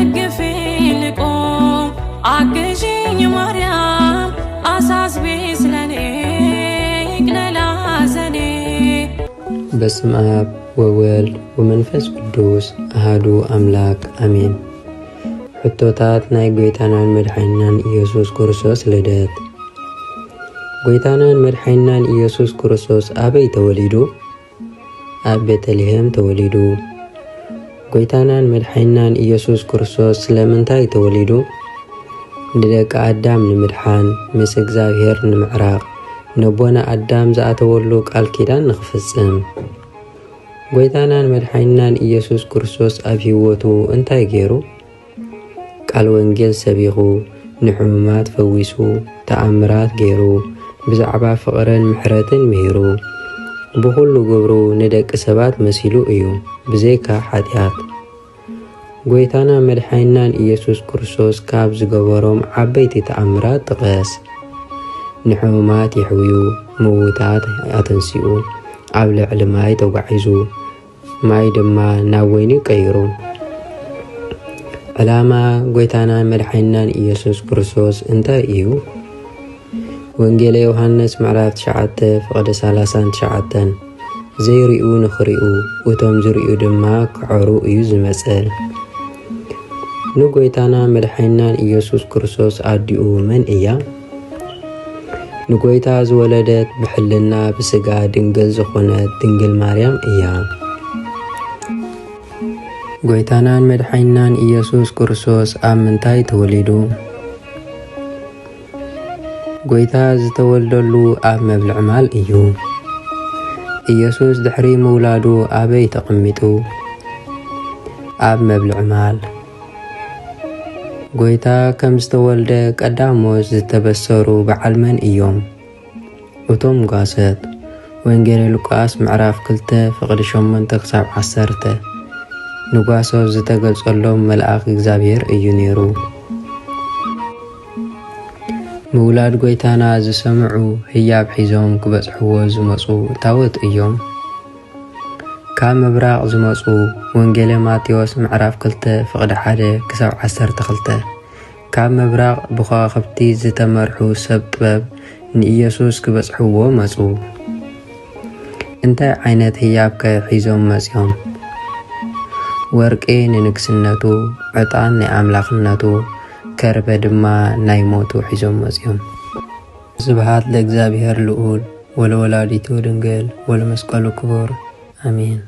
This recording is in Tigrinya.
ደግፊ ልቆም አግዢኝ ማርያም አሳስቢ ስለኔ ይቅለል ሐዘኔ። በስመ አብ ወወልድ ወመንፈስ ቅዱስ አሐዱ አምላክ አሜን። ሕቶታት ናይ ጎይታናን መድኃኒናን ኢየሱስ ክርስቶስ ልደት። ጎይታናን መድኃኒናን ኢየሱስ ክርስቶስ አበይ ተወሊዱ? ኣብ ቤተልሔም ተወሊዱ። ጎይታናን መድኃኒናን ኢየሱስ ክርስቶስ ስለምንታይ ተወሊዱ? ንደቂ አዳም ንምድሓን ምስ እግዚአብሔር ንምዕራቕ ነቦና አዳም ዝኣተወሉ ቃል ኪዳን ንኽፍጽም። ጎይታናን መድኃኒናን ኢየሱስ ክርስቶስ ኣብ ህይወቱ እንታይ ገይሩ? ቃል ወንጌል ሰቢኹ ንሕሙማት ፈዊሱ ተኣምራት ገይሩ ብዛዕባ ፍቕርን ምሕረትን ምሂሩ ብኹሉ ግብሩ ንደቂ ሰባት መሲሉ እዩ ብዘይካ ሓጢኣት። ጎይታና መድኃኒናን ኢየሱስ ክርስቶስ ካብ ዝገበሮም ዓበይቲ ተኣምራት ጥቀስ። ንሕሙማት ይሕውዩ ምዉታት ኣተንሲኡ ኣብ ልዕሊ ማይ ተጓዒዙ ማይ ድማ ናብ ወይኒ ቀይሩ። ዕላማ ጎይታና መድኃኒናን ኢየሱስ ክርስቶስ እንታይ እዩ? ወንጌለ ዮሐንስ ምዕራፍ 9:39 ዘይርኡ ንኽሪኡ እቶም ዝርኡ ድማ ክዕሩ እዩ ዝመጽእ። ንጎይታና መድኃኒናን ኢየሱስ ክርስቶስ ኣዲኡ መን እያ? ንጎይታ ዝወለደት ብሕልና ብስጋ ድንግል ዝኾነት ድንግል ማርያም እያ። ጎይታናን መድኃኒናን ኢየሱስ ክርስቶስ ኣብ ምንታይ ተወሊዱ? ጎይታ ዝተወልደሉ ኣብ መብልዕ ማል እዩ። ኢየሱስ ድሕሪ ምውላዱ ኣበይ ተቐሚጡ? ኣብ መብልዕ ማል። ጎይታ ከም ዝተወልደ ቀዳሞት ዝተበሰሩ በዓል መን እዮም? እቶም ጓሶት። ወንጌል ሉቃስ ምዕራፍ 2:8-10 ንጓሶት ዝተገልጸሎም መልአኽ እግዚአብሔር እዩ ነይሩ። ምውላድ ጎይታና ዝሰምዑ ህያብ ሒዞም ክበጽሕዎ ዝመጹ ታወት እዮም። ካብ ምብራቕ ዝመጹ ወንጌለ ማቴዎስ ምዕራፍ 2:1-12 ካብ ምብራቕ ብከዋኽብቲ ዝተመርሑ ሰብ ጥበብ ንኢየሱስ ክበጽሕዎ መጹ። እንታይ ዓይነት ህያብ ሒዞም መጺኦም? ወርቂ ንንግስነቱ፣ ዕጣን ናይ ኣምላኽነቱ፣ ከርበ ድማ ናይ ሞቱ ሒዞም መጺኦም። ስብሃት ለእግዚአብሔር ልዑል ወለወላዲቱ ድንግል ወለመስቀሉ ክቡር አሜን።